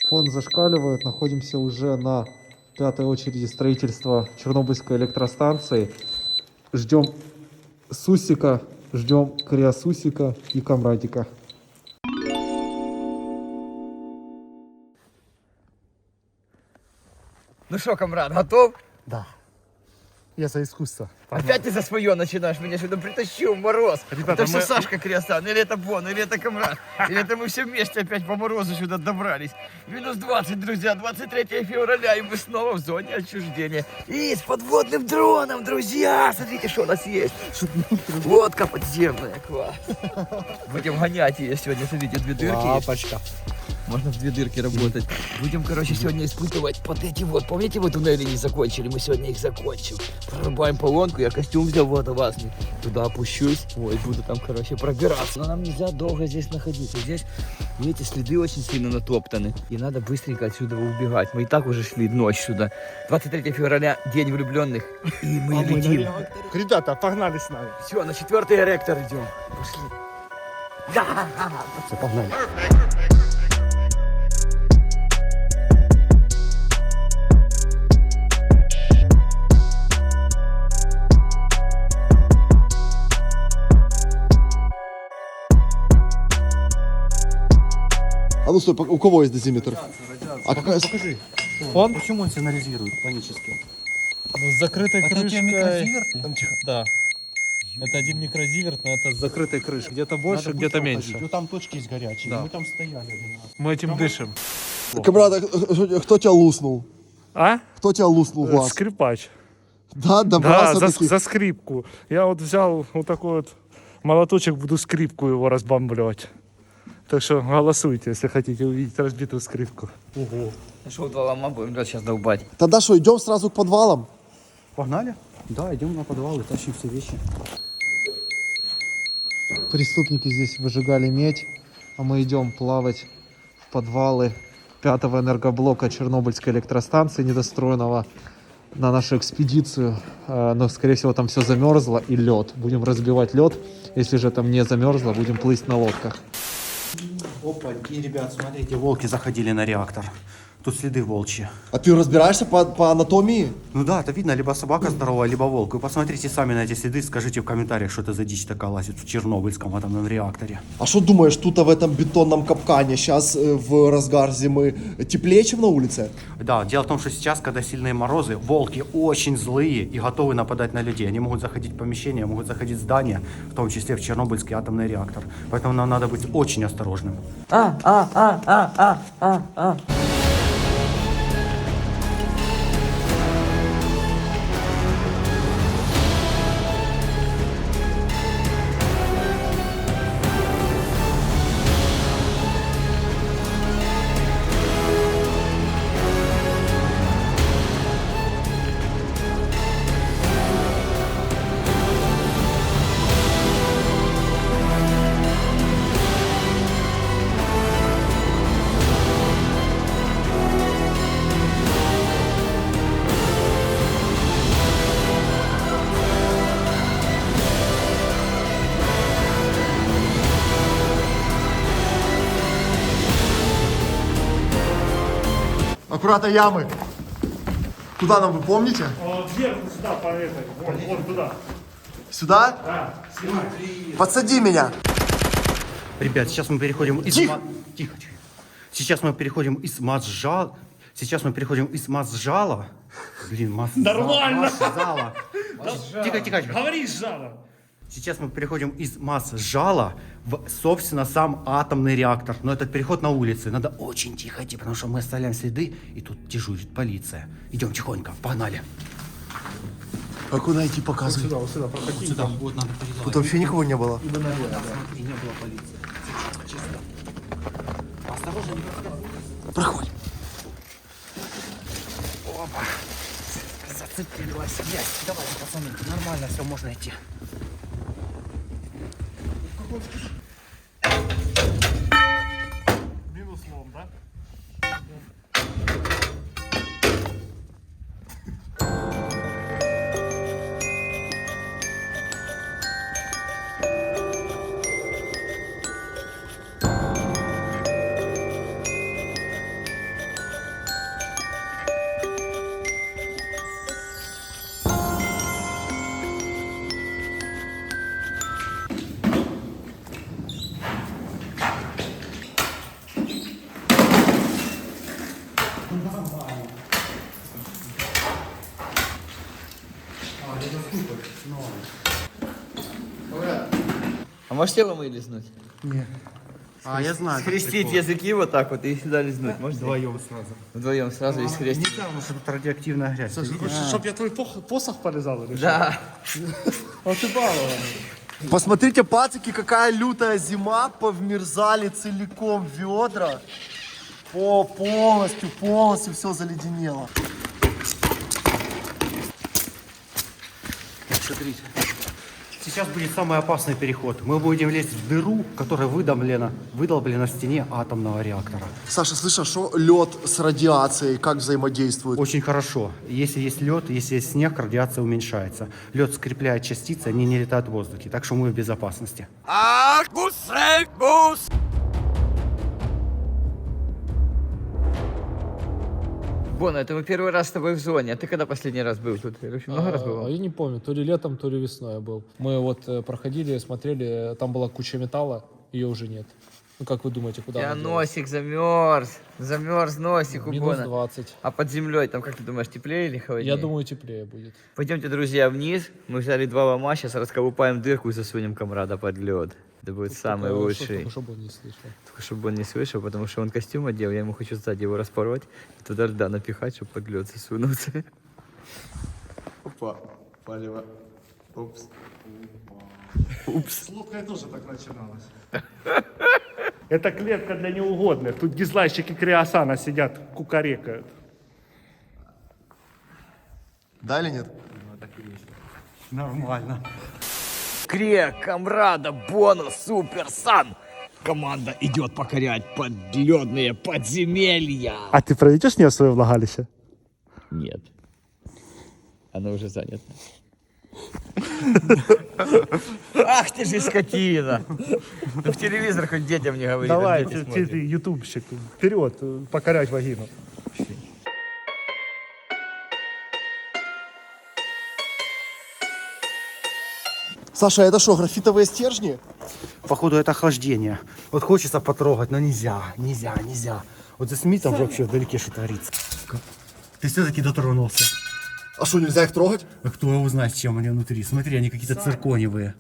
Фон зашкаливает. Находимся уже на пятой очереди строительства Чернобыльской электростанции. Ждем Сусика, ждем Криосусика и Камрадика. Ну что, комрад, готов? Да. Я за искусство. Опять ты за свое начинаешь, меня сюда притащил мороз. Ребята, это все Сашка Креосан, или это Боно, или это Камрад, или это мы все вместе опять по морозу сюда добрались. Минус 20, друзья, 23 февраля, и мы снова в зоне отчуждения. И с подводным дроном, друзья, смотрите, что у нас есть. Лодка подземная, класс. Будем гонять ее сегодня, смотрите, две дырки. Папочка. Можно в две дырки работать. Будем, короче, сегодня испытывать вот эти вот. Помните, вы туннели не закончили? Мы сегодня их закончим. Прорубаем полонку, я костюм взял водолазный. Туда опущусь. Ой, буду там, короче, пробираться. Но нам нельзя долго здесь находиться. Здесь, видите, следы очень сильно натоптаны. И надо быстренько отсюда убегать. Мы и так уже шли ночь сюда. 23 февраля, день влюбленных. И мы летим. Ребята, погнали с нами. Все, на 4-й реактор идем. Пошли. Да! Все, погнали. А ну стой, у кого есть дозиметр? А какая... Покажи. Он? Почему он сигнализирует панически? Ну, с закрытой Это у тебя крышкой. микрозиверты? Там тихо. Да. Это один микрозиверт, но это с закрытой крышкой. Где-то больше, где-то меньше. Вот там точки есть горячие. Да. Мы там стояли один раз. Мы этим дышим. Камрад, кто тебя луснул? А? Кто тебя луснул в глаз? Скрипач. Да, Да, добрался таки. за скрипку. Я вот взял вот такой вот молоточек, буду скрипку его разбомбливать. Так что голосуйте, если хотите увидеть разбитую скрипку. Ого. Что, два лома будем сейчас долбать? Тогда что, идем сразу к подвалам? Погнали? Да, идем на подвал и тащим все вещи. Преступники здесь выжигали медь, а мы идем плавать в подвалы 5-го энергоблока Чернобыльской электростанции недостроенного на нашу экспедицию. Но, скорее всего, там все замерзло и лед. Будем разбивать лед. Если же там не замерзло, будем плыть на лодках. Опа, и, ребят, смотрите, волки заходили на реактор. Тут следы волчьи. А ты разбираешься по анатомии? Ну да, это видно, либо собака здоровая, либо волк. Вы посмотрите сами на эти следы, скажите в комментариях, что это за дичь такая лазит в Чернобыльском атомном реакторе. А что думаешь, тут в этом бетонном капкане сейчас в разгар зимы теплее, чем на улице? Да, дело в том, что сейчас, когда сильные морозы, волки очень злые и готовы нападать на людей. Они могут заходить в помещения, могут заходить в здания, в том числе в Чернобыльский атомный реактор. Поэтому нам надо быть очень осторожным. Аккуратно ямы. Куда нам, вы помните? Вверх, сюда, по этой. Вон туда. Сюда? Да, Подсади меня. Ребят, сейчас мы переходим из... Тихо! Тихо, тихо. Сейчас мы переходим из масжала... Сейчас мы переходим из масжала... Блин, Нормально! Масжала. Тихо, тихо, тихо. Говори с жаром. Сейчас мы переходим из масжала в, собственно, сам атомный реактор. Но этот переход на улице. Надо очень тихо идти, потому что мы оставляем следы, и тут дежурит полиция. Идем тихонько, погнали. А куда идти, показывай. Сюда, проходи. Сюда, вот надо передавать. Тут вообще никого не было. Смотри, не было полиции. Чисто. Осторожно, не проходи. Проходим. Опа. Зацепилась. Есть. Давайте, пацаны, нормально, все, можно идти. Минус лом, да? можете ломы лизнуть? Нет. А, я знаю. Скрестить языки вот так вот и сюда лизнуть. Можете? Вдвоем сразу. Вдвоем сразу и скрестить. Нельзя, потому что тут радиоактивная грязь. Слушай, хочешь, чтобы я твой посох полезал? Или Да. что? ты балованный. Посмотрите, пацики, какая лютая зима. Повмерзали целиком ведра. Полностью все заледенело. Смотрите. Сейчас будет самый опасный переход. Мы будем лезть в дыру, которая выдолблена в стене атомного реактора. Саша, слышишь, что лед с радиацией как взаимодействует? Очень хорошо. Если есть лед, если есть снег, радиация уменьшается. Лед скрепляет частицы, они не летают в воздухе. Так что мы в безопасности. Боно, это мы первый раз с тобой в зоне. А ты когда последний раз был тут? Я вообще много раз бывал. Я не помню, то ли летом, то ли весной я был. Мы вот проходили, смотрели, там была куча металла, ее уже нет. Ну как вы думаете, куда Я она делась? носик замерз носик у Минус Бона. 20. А под землей там, как ты думаешь, теплее или холоднее? Я думаю, теплее будет. Пойдемте, друзья, вниз. Мы взяли 2 лома, сейчас расколупаем дырку и засунем комрада под лед. Это будет самый лучший. Только чтобы он не слышал. Только чтобы он не слышал, потому что он костюм одел, я ему хочу сзади его распороть и туда льда напихать, чтобы под лед засунуться. Опа, палево. Упс. Упс. С лодкой тоже так начиналось. Это клетка для неугодных. Тут дизлайщики Криосана сидят, кукарекают. Да или нет? Нормально. Крек, комрада, боно, суперсан. Команда идет покорять подледные подземелья. А ты проведешь мне в свое влагалище? Нет. Оно уже занято. Ах ты же скотина! Ну в телевизор хоть детям не говори. Давай, там дети ты смотрят. ютубщик, вперед, покорять вагину. Саша, это что, графитовые стержни? Походу это охлаждение. Вот хочется потрогать, но нельзя. Вот за Смитом вообще вдалеке что творится. Ты все-таки дотронулся. А что, нельзя их трогать? А кто его знает, с чем они внутри? Смотри, они какие-то цирконевые.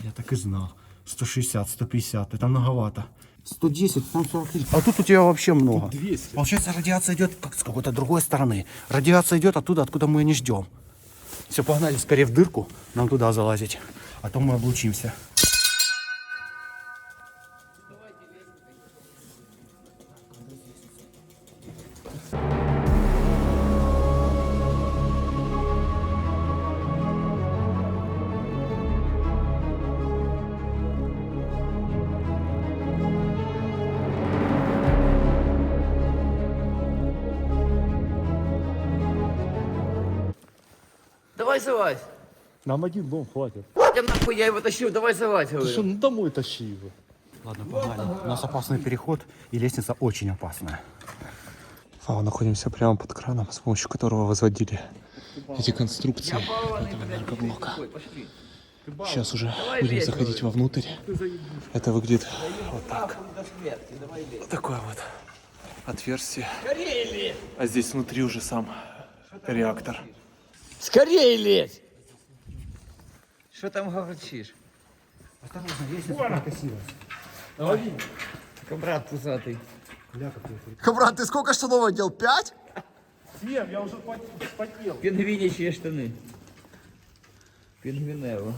Я так и знал. 160, 150, это многовато. 110, там 43. А тут у тебя вообще много. 200. Получается, радиация идет как с какой-то другой стороны. Радиация идет оттуда, откуда мы не ждем. Все, погнали скорее в дырку, нам туда залазить. А то мы облучимся. Давай залазь. Нам один дом хватит. Я нахуй, я его тащил, давай залазь, Ты что, говорю. ну домой тащи его. Ладно, погнали. У нас опасный переход, и лестница очень опасная. Находимся прямо под краном, с помощью которого возводили эти конструкции этого энергоблока. Сейчас уже будем заходить вовнутрь. Это выглядит вот так. Вот такое вот отверстие. А здесь внутри уже сам реактор. Скорее лезь! Что там говорчишь? Осторожно, лестница красивая. Комрад пузатый. Брат, ты сколько штанов одел? 5? Съем, я уже потел. Пингвиничьи штаны. Пингвинево.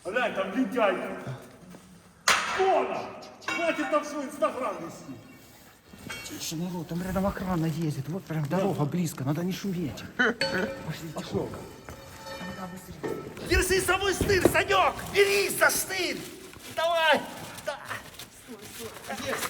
Глянь, там лентяйка. Бона! Хватит там свой инстаграм вести. Тише, народ, там рядом охрана ездит. Вот прям дорога близко, надо не шуметь. Пошли, тихонько. Держи с собой стырь, Санек! Бери за стырь! Давай! Да. Есть!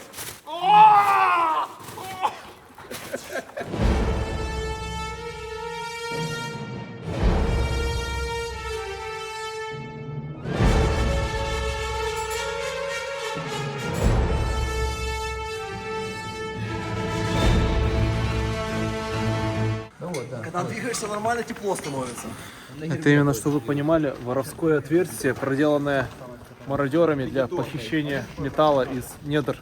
Когда двигаешься нормально, тепло становится. Это именно, чтобы вы понимали, воровское отверстие, проделанное мародерами для похищения металла из недр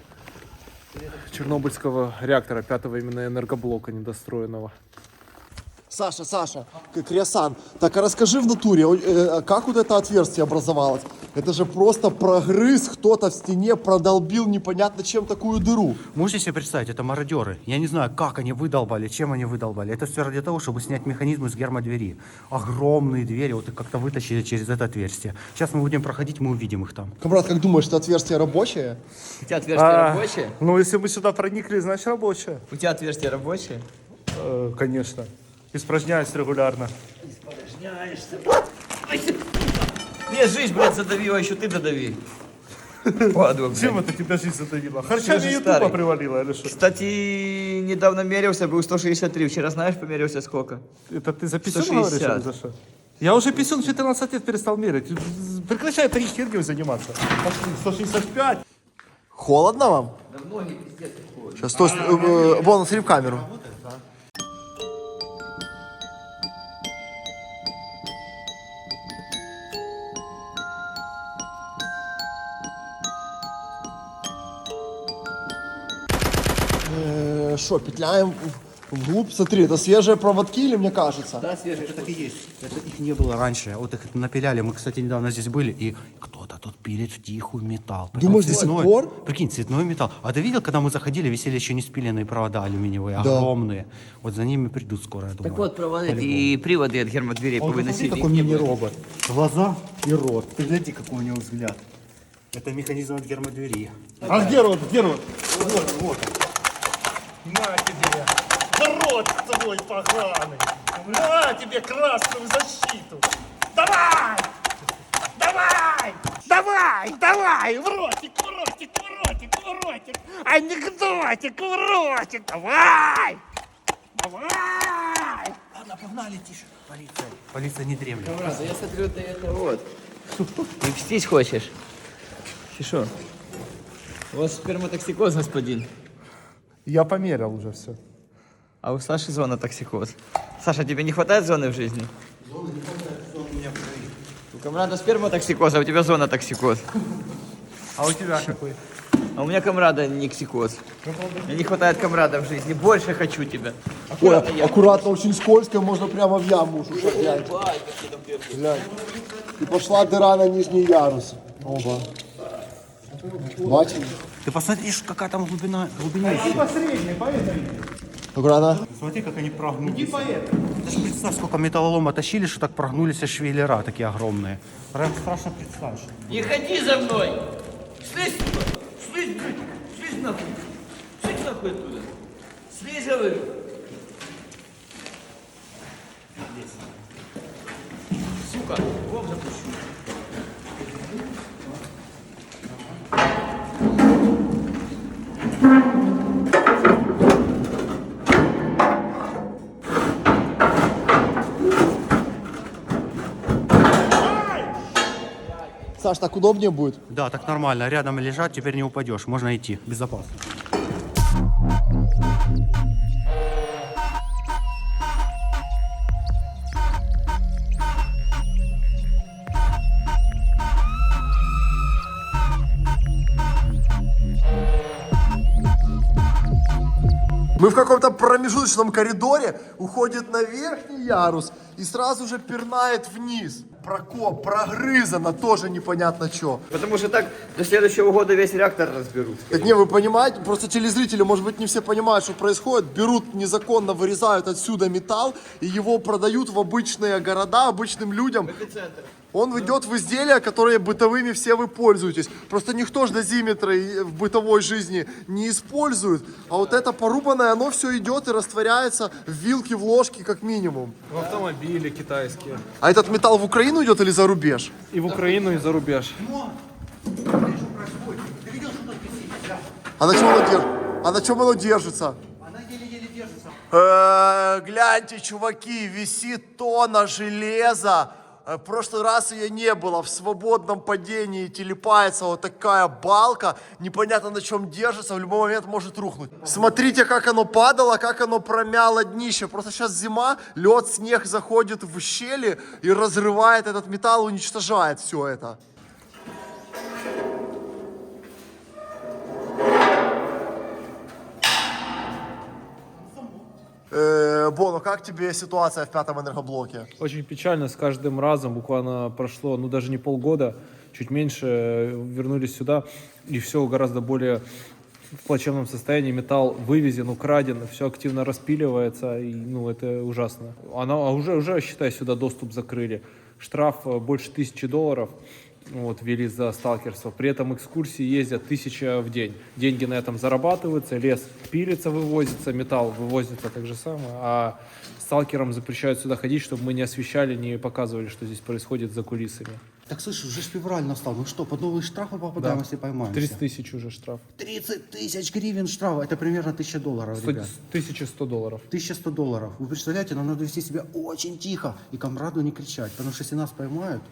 Чернобыльского реактора, 5-го именно энергоблока недостроенного. Саша, Креосан, так а расскажи в натуре, как вот это отверстие образовалось? Это же просто прогрыз кто-то в стене, продолбил непонятно чем такую дыру. Можете себе представить, это мародеры. Я не знаю, как они выдолбали, чем они выдолбали. Это все ради того, чтобы снять механизм из гермодвери. Огромные двери, вот их как-то вытащили через это отверстие. Сейчас мы будем проходить, мы увидим их там. Камрад, как думаешь, это отверстие рабочее? У тебя отверстие рабочее? Ну, если мы сюда проникли, значит рабочая. У тебя отверстие рабочее? Конечно. Испражняюсь регулярно. Мне жизнь, блядь, задавила, еще ты додави. Падла, блядь. Чем это тебя жизнь задавила? Харчами же ютуба старый. привалила или что? Кстати, недавно мерился, был 163. Вчера знаешь, померился сколько? Это ты за писюн 160. говоришь или за что? Я уже писюн в 14 лет перестал мерить. Прекращай этой херней заниматься. Пошли, 165. Холодно вам? Да ноги пиздец какой. Сейчас, стой, Боно, смотри в камеру. Что, петляем вглубь? Смотри, это свежие проводки или мне кажется? Да, свежий. Это так и есть. Это их не было раньше. Вот их напиляли. Мы, кстати, недавно здесь были, и кто-то тут пилит в тихую металл. Притом Думаешь, до сих цветной. пор? Прикинь, цветной металл. А ты видел, когда мы заходили, висели еще не спиленные провода алюминиевые, огромные. Вот за ними придут скоро, я думаю. Так вот, проводы и приводы от гермодверей Он, посмотри, повыносили. какой мини-робот. Глаза и рот. Ты гляди, какой у него взгляд. Это механизм от гермодвери. А где рот? Где рот? Вот. На тебе! Рот твой поганый! На тебе красную защиту! Давай! Давай! Давай! Давай! В ротик, в ротик, в ротик, в ротик! Анекдотик, в ротик! Давай! Давай! Ладно, погнали, тише. Полиция не дремлет. Правда, я смотрю, ты это вот. Ты мстить хочешь? Ты что? У вас сперматоксикоз, господин. Я померил уже все. А у Саши зона токсикоз. Саша, тебе не хватает зоны в жизни? Зоны не хватает, зоны у меня в крови. У комрада сперматоксикоз, а у тебя зона токсикоз. А у тебя какой? А у меня комрада никсикоз. Мне не хватает комрада в жизни. Больше хочу тебя. Ой, аккуратно, очень скользко, можно прямо в яму уж глянь. Бай, какие там дырки. Глянь. И пошла дыра на нижний ярус. Оба. Бачили? Ты посмотри, какая там глубина еще. Посредний, поэтому. Аккуратно. Смотри, как они прогнулись. Даже представь, сколько металлолома тащили, что так прогнулись швеллера такие огромные. Прям страшно представить. Не ходи за мной! Слизь туда! Слизь, блядь! Слизь нахуй! Слизь нахуй оттуда! Слизь, говорю! Сука! Вов запущу! Саш, так удобнее будет? Да, так нормально. Рядом лежат, теперь не упадешь. Можно идти. Безопасно. Мы в каком-то промежуточном коридоре, уходит на верхний ярус и сразу же пирнает вниз. Прокоп, прогрызано, тоже непонятно что. Потому что так до следующего года весь реактор разберут. Так не, вы понимаете, просто телезрители, может быть, не все понимают, что происходит. Берут незаконно, вырезают отсюда металл и его продают в обычные города, обычным людям. Он идет в изделия, которые бытовыми все вы пользуетесь. Просто никто ж дозиметры в бытовой жизни не использует. А вот это порубанное, оно все идет и растворяется в вилке, в ложке как минимум. В автомобиле китайские. А этот металл в Украину идет или за рубеж? И в Украину, и за рубеж. А на чем оно держится? А на чем оно держится? Она еле-еле держится. Гляньте, чуваки, висит тонна железа. В прошлый раз ее не было. В свободном падении телепается вот такая балка. Непонятно на чем держится. В любой момент может рухнуть. Смотрите, как оно падало, как оно промяло днище. Просто сейчас зима, лед, снег заходит в щели и разрывает этот металл, уничтожает все это. Боно, как тебе ситуация в 5-м энергоблоке? Очень печально, с каждым разом, буквально прошло, ну даже не полгода, чуть меньше, вернулись сюда, и все гораздо более в плачевном состоянии. Металл вывезен, украден, все активно распиливается, и ну это ужасно. Уже, считай, сюда доступ закрыли. Штраф больше $1000. Вот, ввели за сталкерство. При этом экскурсии ездят 1000 в день. Деньги на этом зарабатываются, лес пилится, вывозится, металл вывозится так же самое. А сталкерам запрещают сюда ходить, чтобы мы не освещали, не показывали, что здесь происходит за кулисами. Так слышь, уже ж февраль настал. Ну что, под новые штрафы попадаем, если поймаем? 30 тысяч уже штраф. 30 000 гривен штрафа. Это примерно $1000, ребят. $1100. $1100. Вы представляете, нам надо вести себя очень тихо и комраду не кричать, потому что если нас поймают...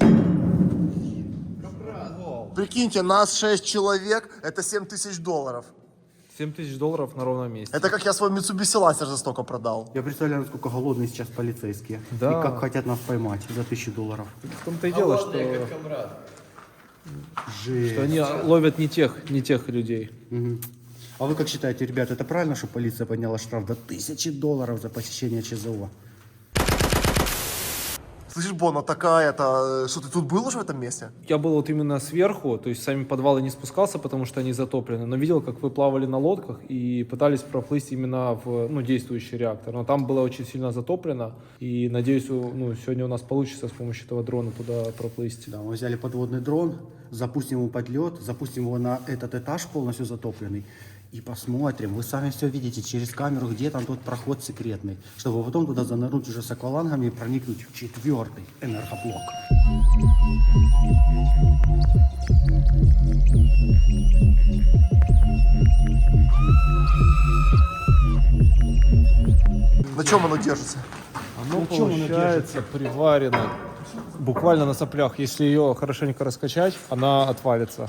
Прикиньте, нас 6 человек, это $7000. $7000 на ровном месте. Это как я свой Mitsubishi Lancer за столько продал. Я представляю, насколько голодные сейчас полицейские. Да. И как хотят нас поймать за $1000. В том-то и дело, что Жесть. они ловят не тех людей. Мгм. А вы как считаете, ребят, это правильно, что полиция подняла штраф до $1000 за посещение ЧЗО? Слышишь, Боно, такая-то... Что, ты тут был уже в этом месте? Я был вот именно сверху, то есть сами подвалы не спускался, потому что они затоплены, но видел, как вы плавали на лодках и пытались проплыть именно в действующий реактор. Но там было очень сильно затоплено, и надеюсь, сегодня у нас получится с помощью этого дрона туда проплыть. Да, мы взяли подводный дрон, запустим его под лед, запустим его на этот этаж полностью затопленный и посмотрим. Вы сами все видите через камеру, где там тот проход секретный, чтобы потом туда занырнуть уже с аквалангами и проникнуть в 4-й энергоблок. На чем оно держится? Оно получается приварено буквально на соплях. Если ее хорошенько раскачать, она отвалится.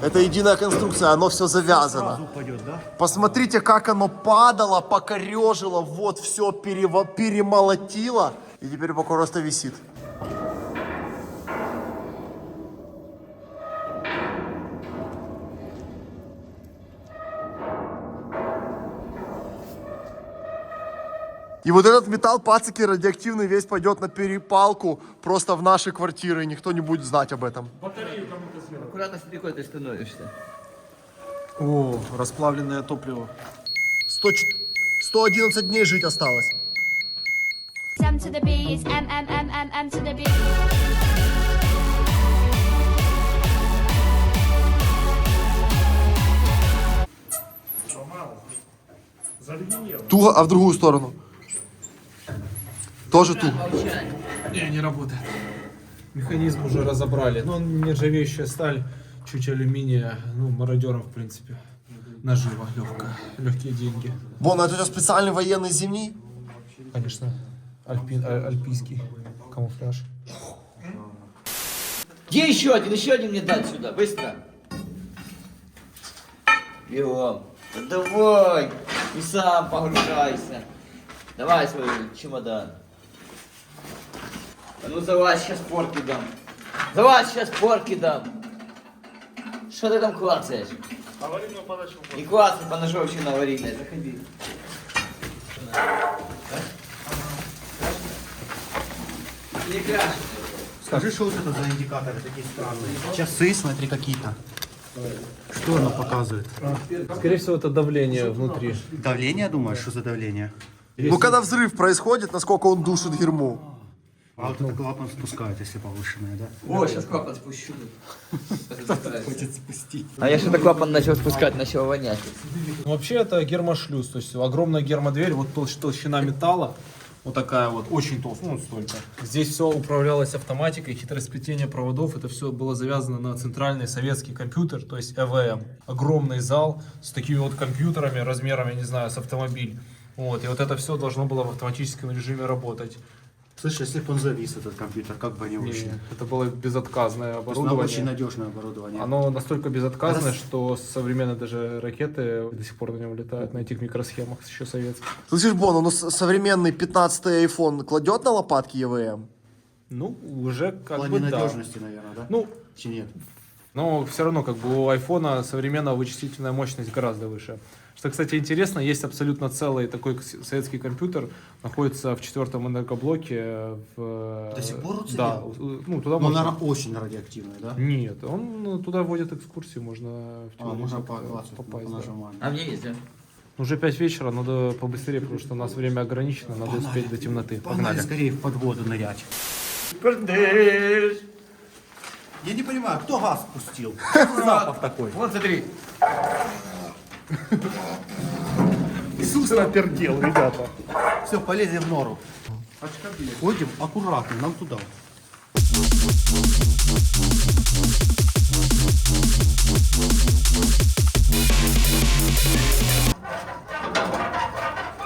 Это единая конструкция, оно все завязано. Посмотрите, как оно падало, покорежило, вот все перемолотило, и теперь пока просто висит. И вот этот металл, пацаки, радиоактивный, весь пойдет на перепалку просто в наши квартиры, и никто не будет знать об этом. Аккуратно смотри, куда ты становишься. О, расплавленное топливо. 111 дней жить осталось. M to the B is M to the B. Туго, а в другую сторону? Тоже туго. Не работает. Механизм уже разобрали. Но нержавеющая сталь, чуть алюминия, мародерам, в принципе. Наживо легкая, легкие деньги. Вон, это у тебя специальный военный зимний? Конечно, альпийский камуфляж. Где еще один мне дать сюда, быстро. Бегом. Да давай, и сам погружайся. Давай свой чемодан. А ну залазь, сейчас порки дам. Залазь, сейчас порки дам. Что ты там клацаешь? Аварийную подачу. Не клацай по ножовщине аварийной, заходи. Не краши. Скажи, что вот это за индикаторы такие странные? Часы, смотри, какие-то. Что оно показывает? Скорее всего, это давление внутри. Давление, думаешь, что за давление? Ну, когда взрыв происходит, насколько он душит герму. А вот это клапан спускают, если повышенное, да? О, сейчас клапан спущу. Хочет спустить. А я что-то клапан начал спускать, начал вонять. Вообще это гермошлюз, то есть огромная гермодверь, вот толщина металла, вот такая вот, очень толстая, столько. Здесь все управлялось автоматикой, хитросплетение проводов, это все было завязано на центральный советский компьютер, то есть ЭВМ. Огромный зал с такими вот компьютерами, размерами, не знаю, с автомобиль. Вот, и вот это все должно было в автоматическом режиме работать. Слышь, если бы он завис, этот компьютер, как бы они вышли? Это было безотказное То есть, оборудование. очень надежное оборудование. Оно настолько безотказное, что современные даже ракеты до сих пор на нем летают, на этих микросхемах, еще советских. Слышишь, Боно, ну современный 15-й iPhone кладет на лопатки ЕВМ? Ну, уже В как плане бы да. надежности, наверное, да? Ну, Чи нет? Но все равно, как бы у айфона современного вычислительная мощность гораздо выше. Что, кстати, интересно, есть абсолютно целый такой советский компьютер, находится в 4-м энергоблоке. До сих пор уцелел? Да, ну туда Он, можно... наверное, очень радиоактивный, да? Нет, он туда вводит экскурсии, можно в теорию Можно попасть. Да. нажимать. А мне есть, да? Уже 5 вечера, надо побыстрее, потому что у нас время ограничено, надо успеть до темноты. Погнали скорее в подводу нырять. Я не понимаю, кто газ спустил? Что за запах такой? Вот смотри. Иисус напердел, ребята. Все, полезем в нору. Ходим аккуратно, нам туда.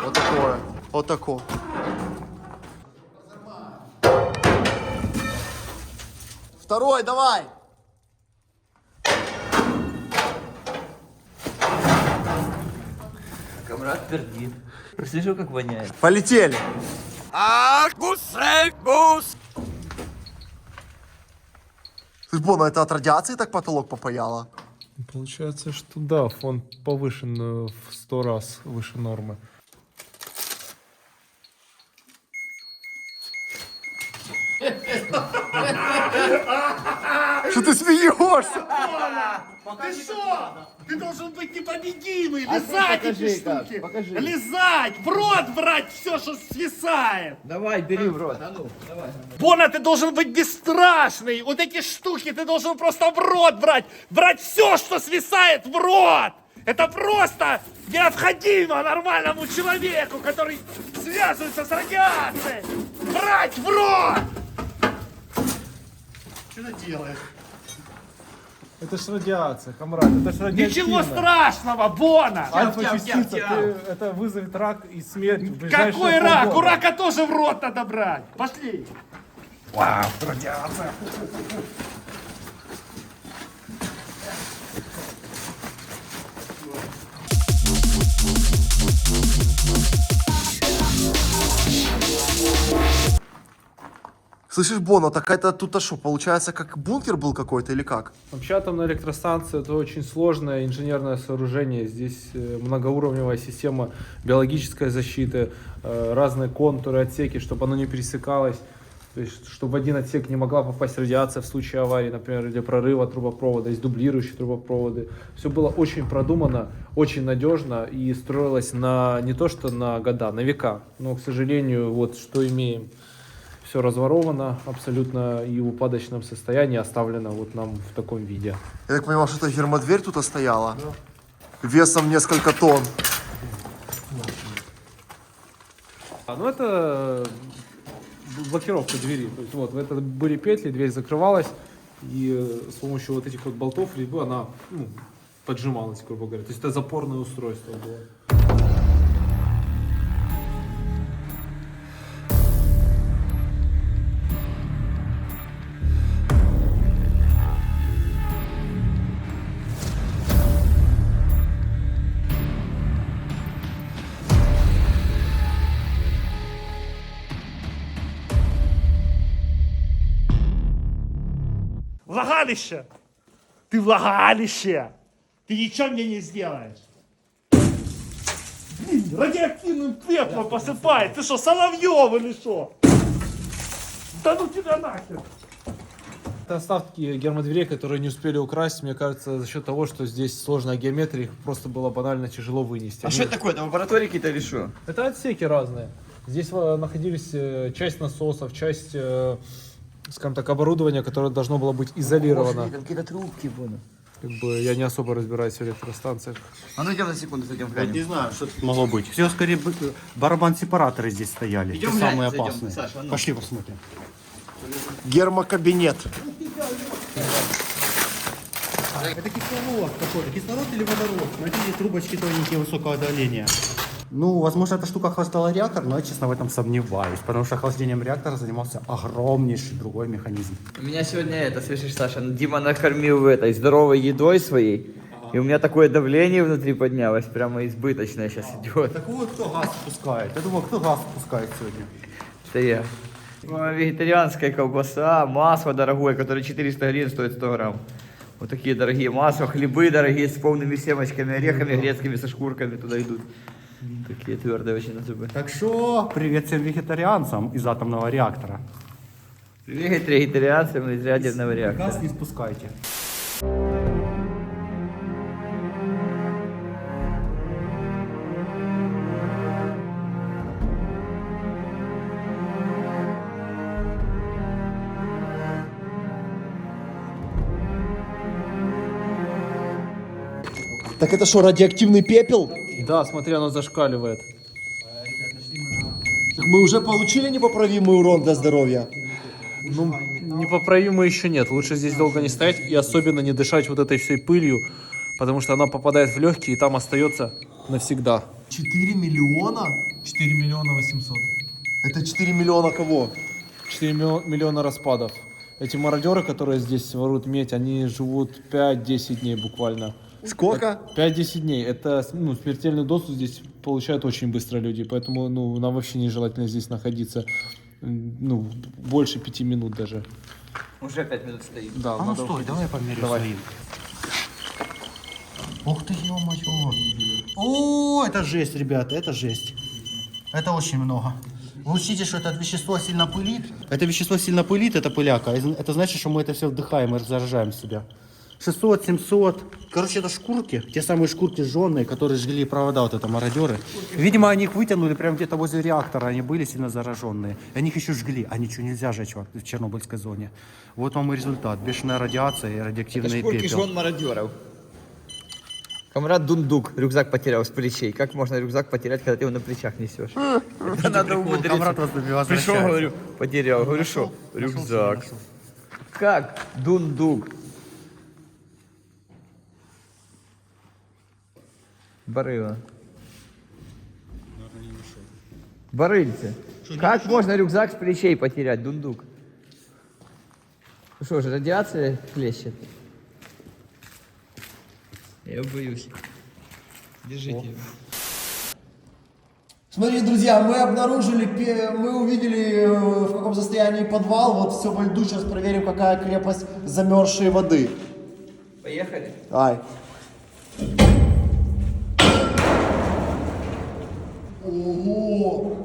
Вот такое. Вот такое. Второй, давай. Камрад пердит. Слышу, как воняет. Полетели. Слышь, Боно, это от радиации так потолок попаяло? Получается, что да, фон повышен в 100 раз выше нормы. Что ты смеешься? Ты что? Ты должен быть непобедимый, лизать эти штуки. Лизать, в рот брать все, что свисает. Давай, бери в рот. А ну, давай. Бона, ты должен быть бесстрашный. Вот эти штуки ты должен просто в рот брать. Брать все, что свисает в рот. Это просто необходимо нормальному человеку, который связывается с радиацией. Брать в рот. Что ты делаешь? Это ж радиация, камрад, это ж Ничего страшного, Бона. Альфа-частица, это вызовет рак и смерть в ближайшие Какой рак? полгода. У рака тоже в рот надо брать. Пошли. Слышишь, Боно, так это тут что, получается, как бункер был какой-то или как? Вообще атомная электростанция это очень сложное инженерное сооружение. Здесь многоуровневая система биологической защиты, разные контуры, отсеки, чтобы оно не пересекалось. То есть, чтобы в один отсек не могла попасть радиация в случае аварии, например, или прорыва трубопровода, есть дублирующие трубопроводы. Все было очень продумано, очень надежно и строилось на не то что на года, на века. Но, к сожалению, вот что имеем. Все разворовано абсолютно и в упадочном состоянии, оставлено вот нам в таком виде. Я так понимал, что это гермодверь тут стояла. Весом несколько тонн. Ну это блокировка двери. То есть вот это были петли, дверь закрывалась, и с помощью вот этих вот болтов резьбы она поджималась, грубо говоря. То есть это запорное устройство было. Влагалище! Ты влагалище! Ты ничего мне не сделаешь! Блин, радиоактивным пеплом посыпает! Ты что, Соловьев или что? Да ну тебя нахер! Это остатки гермодверей, которые не успели украсть, мне кажется, за счет того, что здесь сложная геометрия, их просто было банально тяжело вынести. А что это такое? Это лаборатории какие-то или что? Это отсеки разные. Здесь находились часть насосов, часть, скажем так, оборудования, которое должно было быть изолировано. Там какие-то трубки будут. Как бы я не особо разбираюсь в электростанциях. А ну идем на секунду, зайдем в Я не знаю, что тут могло быть. Все, скорее, барабан-сепараторы здесь стояли. Идем Те глянь, самые зайдем. опасные. Саша, а ну. Пошли посмотрим. Гермокабинет. Это кислород какой-то. Кислород или водород? Смотрите, трубочки тоненькие высокого давления. Ну, возможно, эта штука охлаждала реактор, но я, честно, в этом сомневаюсь, потому что охлаждением реактора занимался огромнейший другой механизм. Меня сегодня слышишь, Саша, Дима накормил этой здоровой едой своей, и у меня такое давление внутри поднялось, прямо избыточное сейчас идет. Так вот, кто газ спускает? Я думал, кто газ спускает сегодня? Это я. Вегетарианская колбаса, масло дорогое, которое 400 гривен стоит 100 грамм. Вот такие дорогие масла, хлебы дорогие с полными семечками, орехами грецкими со шкурками туда идут. Такие твердые очень на зубы. Так что, привет всем вегетарианцам из атомного реактора. Привет вегетарианцам из ядерного реактора. Газ не спускайте. Так это что, радиоактивный пепел? Да, смотри, оно зашкаливает. Так мы уже получили непоправимый урон для здоровья. Ну, непоправимо еще нет. Лучше здесь долго не стоять и особенно не дышать вот этой всей пылью, потому что она попадает в легкие и там остается навсегда. 4 миллиона? 4 миллиона 800. Это 4 миллиона кого? 4 миллиона распадов. Эти мародеры, которые здесь воруют медь, они живут 5-10 дней буквально. Сколько? 5-10 дней. Это, ну, смертельный дозу здесь получают очень быстро люди, поэтому, ну, нам вообще нежелательно здесь находиться, ну, больше 5 минут даже. Уже 5 минут стоит. Да, А ну стой, давай я померю своим. Ух ты, ё-моё. О, это жесть, ребята, это жесть. Это очень много. Вы учтите, что это вещество сильно пылит. Это вещество сильно пылит, это пыляка. Это значит, что мы это все вдыхаем и заражаем себя. 600, 700. Короче, это шкурки. Те самые шкурки жженые, которые жгли провода, вот это мародеры. Видимо, они их вытянули прямо где-то возле реактора. Они были сильно зараженные. И они их еще жгли. А ничего нельзя жечь в Чернобыльской зоне. Вот вам и результат. Бешеная радиация и радиоактивный Шкурки пепел. жен мародеров. Камрад Дундук рюкзак потерял с плечей. Как можно рюкзак потерять, когда ты его на плечах несешь? Это надо умудриться. Камрад вас возвращается. Пришел, говорю, потерял. Говорю, что? Рюкзак. Как? Дундук. Барыла. Барыльце. Как можно рюкзак с плечей потерять, Дундук? Ну что же, радиация хлещет? Я боюсь. Держите его. Смотрите, друзья, мы обнаружили, мы увидели, в каком состоянии подвал. Вот все по льду, сейчас проверим, какая крепость замерзшей воды. Поехали. Ай. Ого!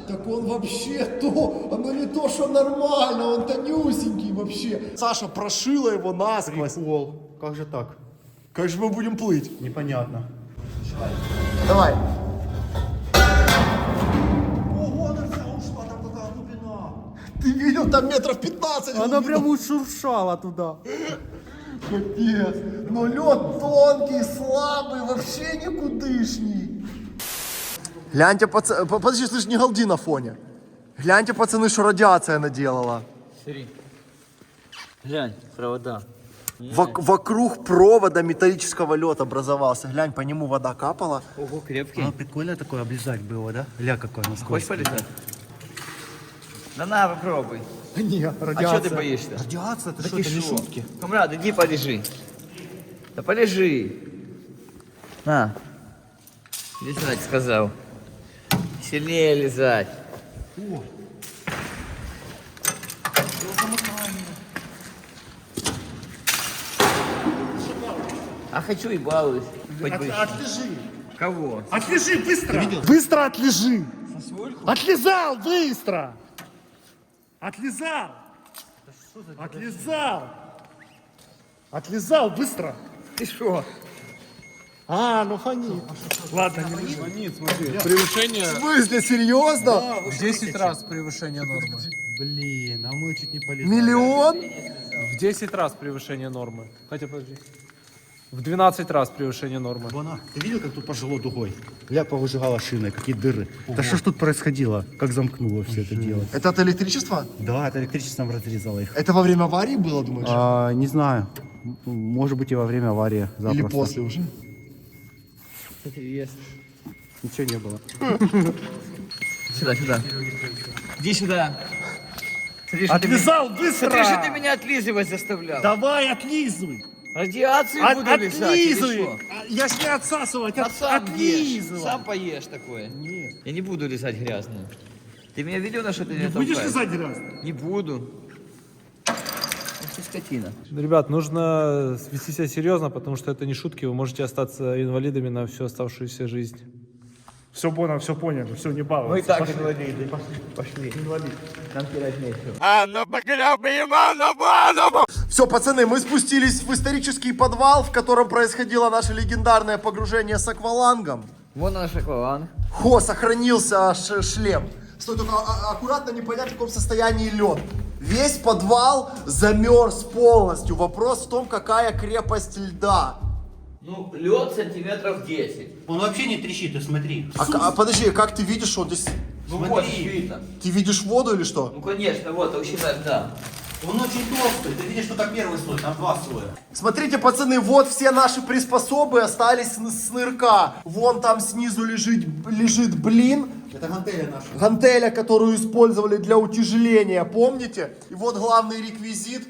Так он вообще оно не то, что нормально, он тонюсенький вообще. Саша прошила его насквозь. Прикол. Как же так? Как же мы будем плыть? Непонятно. Давай. Ого, она вся ушла, там такая глубина. Ты видел, там метров 15. Она прям ушуршала туда. Капец. Но лед тонкий, слабый, вообще никудышний. Гляньте, пацаны, подожди, слышь, не галди на фоне. Гляньте, пацаны, что радиация наделала. Смотри. Глянь, провода. Вокруг провода металлического лед образовался. Глянь, по нему вода капала. Ого, крепкий. Прикольно такое облизать было, да? Ля какой насквозь. Хочешь полетать? Да на, попробуй. Нет, А что ты боишься? Радиация, это Да что, ты это не шо? шутки? Камрад, иди полежи. Да полежи. На. Лизать сказал. Сильнее лизать. А хочу и балуюсь. Отлежи. Кого? Отлежи, быстро. Быстро отлежи. Отлезал, быстро. Отлезал. Отлезал. Отлезал, быстро. Ты что? А, ну фонит. Ладно, не лежи. Превышение В смысле, серьезно? в 10 раз превышение нормы. Блин, а мы чуть не полезли. Миллион? В 10 раз превышение нормы. Хотя, подожди. В 12 раз превышение нормы. Боно, ты видел, как тут пожило дугой? Ля повыжигала шины, какие дыры. Да что ж тут происходило? Как замкнуло все это дело? Это от электричества? Да, это электричеством разрезало их. Это во время аварии было, думаешь? Не знаю. Может быть и во время аварии запросто. Или после уже? Ничего не было. Сюда, сюда. Иди сюда. Смотри, что Отлезал, ты быстро. Смотри, что ты меня отлизывать заставлял. Давай, отлизывай. Радиацию буду лизать или Отлизывай. что? Я ж не отсасывать, А сам ешь. отлизывай. Сам поешь такое. Нет. Я не буду лизать грязную. Ты меня видел, на что ты меня Будешь толкаешь? лизать грязно? Не буду. ты скотина. Ребят, нужно вести себя серьезно, потому что это не шутки. Вы можете остаться инвалидами на всю оставшуюся жизнь. Все понял, все поняли, все, не Мы и балуемся. так Пошли. инвалиды. Пошли. Инвалид. Нам терять нечего. Все, пацаны, мы спустились в исторический подвал, в котором происходило наше легендарное погружение с аквалангом. Вон наш акваланг. Хо, сохранился шлем. Стой, только аккуратно, не понять, в каком состоянии лед. Весь подвал замерз полностью. Вопрос в том, какая крепость льда. Ну, лед сантиметров 10. Он вообще не трещит, ты смотри. Подожди, как ты видишь, что здесь? Ну вот, видно. Ты видишь воду или что? Ну конечно, вот, толщина льда. Он очень толстый, ты видишь, что это первый слой, там 2 слоя. Смотрите, пацаны, вот все наши приспособы остались с нырка. Вон там снизу лежит блин. Это гантеля наша. Гантеля, которую использовали для утяжеления, помните? И вот главный реквизит.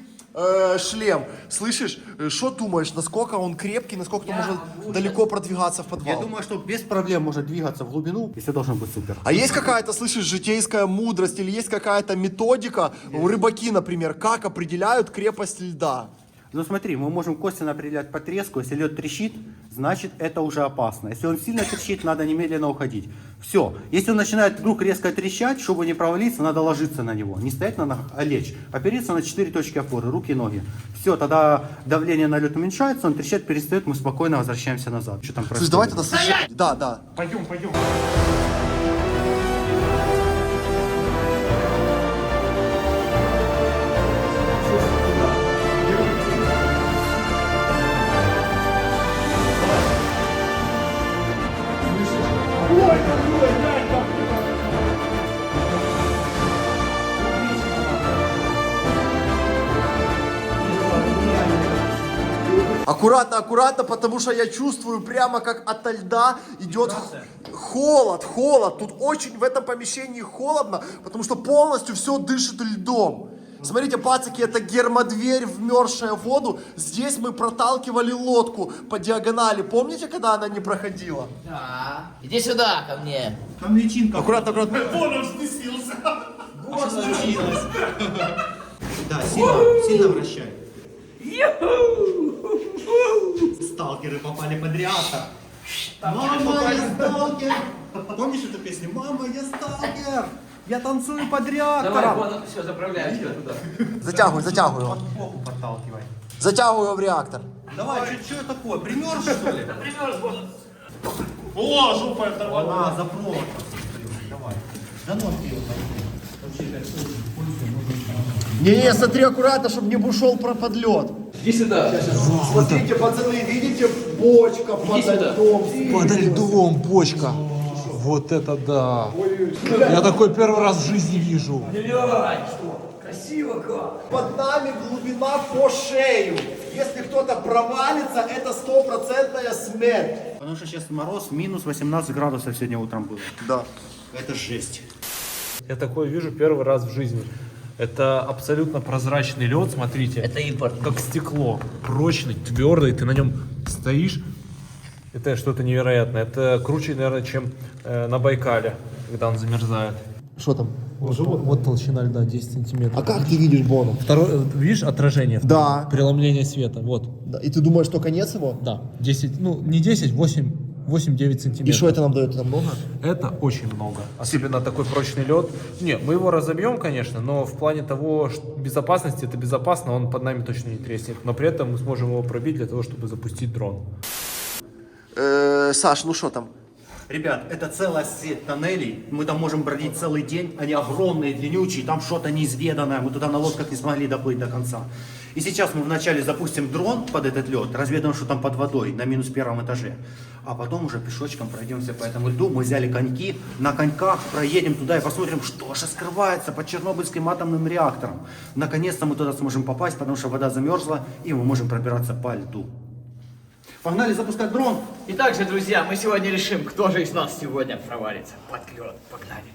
Шлем. Слышишь, что думаешь, насколько он крепкий, насколько он может далеко продвигаться в подвал? Я думаю, что без проблем может двигаться в глубину, и все должно быть супер. А есть какая-то, слышишь, житейская мудрость или есть какая-то методика, рыбаки, например, как определяют крепость льда? Ну смотри, мы можем косвенно определять по треску. Если лед трещит, значит это уже опасно. Если он сильно трещит, надо немедленно уходить. Все. Если он начинает вдруг резко трещать, чтобы не провалиться, надо ложиться на него. Не стоять на ногах, а лечь. Опереться на 4 точки опоры, руки и ноги. Все, тогда давление на лед уменьшается, он трещать перестает, мы спокойно возвращаемся назад. Что там Слушай, происходит? давай тогда слышать. Да. Пойдем, пойдем. Аккуратно, аккуратно, потому что я чувствую прямо как ото льда идет холод. Тут очень в этом помещении холодно, потому что полностью все дышит льдом. Смотрите, пацаки, это гермодверь, вмерзшая в воду. Здесь мы проталкивали лодку по диагонали. Помните, когда она не проходила? Да. Иди сюда ко мне. Там личинка. Аккуратно, аккуратно. Что случилось? Да, сильно вращай. Сталкеры попали под реактор. Мама, я сталкер. Помнишь эту песню? Мама, я сталкер. Я танцую под реактором. Давай, вон, все, заправляем тебя туда. Затягиваю его. Под боку подталкивай. Затягиваю его в реактор. Давай, что такое? Примерз, что ли? Да примерз, вон. О, жопа оторвала. А, за провод. Давай. Да ножки его Не, смотри аккуратно, чтобы не ушел под лед. Иди сюда. Смотрите, пацаны, видите, бочка под сюда. льдом. Под льдом бочка. Вот это да. Я такой первый раз в жизни вижу. Красиво как. Под нами глубина по шею. Если кто-то провалится, это 100% смерть. Потому что сейчас мороз, минус 18 градусов сегодня утром было. Да. Это жесть. Я такое вижу первый раз в жизни. Это абсолютно прозрачный лед, смотрите. Это импорт. Как стекло. Прочный, твердый, ты на нем стоишь. Это что-то невероятное. Это круче, наверное, чем на Байкале, когда он замерзает. Что там? Вот толщина льда, 10 сантиметров. А как ты видишь боно? Второй, видишь, отражение? Да. Преломление света, вот. Да. И ты думаешь, что конец его? Да, 10, ну не 10, 8-9 сантиметров. И что это нам дает? Это много? Это очень много. Особенно такой прочный лед. Не, мы его разобьем, конечно, но в плане того, что безопасности, это безопасно, он под нами точно не треснет. Но при этом мы сможем его пробить для того, чтобы запустить дрон. Саш, ну что там? Ребят, это целая сеть тоннелей. Мы там можем бродить целый день. Они огромные, длиннючие. Там что-то неизведанное. Мы туда на лодках не смогли доплыть до конца. И сейчас мы вначале запустим дрон под этот лед, разведаем, что там под водой, на минус 1 этаже. А потом уже пешочком пройдемся по этому льду. Мы взяли коньки, на коньках проедем туда и посмотрим, что же скрывается под Чернобыльским атомным реактором. Наконец-то мы туда сможем попасть, потому что вода замерзла, и мы можем пробираться по льду. Погнали запускать дрон. Итак же, друзья, мы сегодня решим, кто же из нас сегодня провалится под лед. Погнали.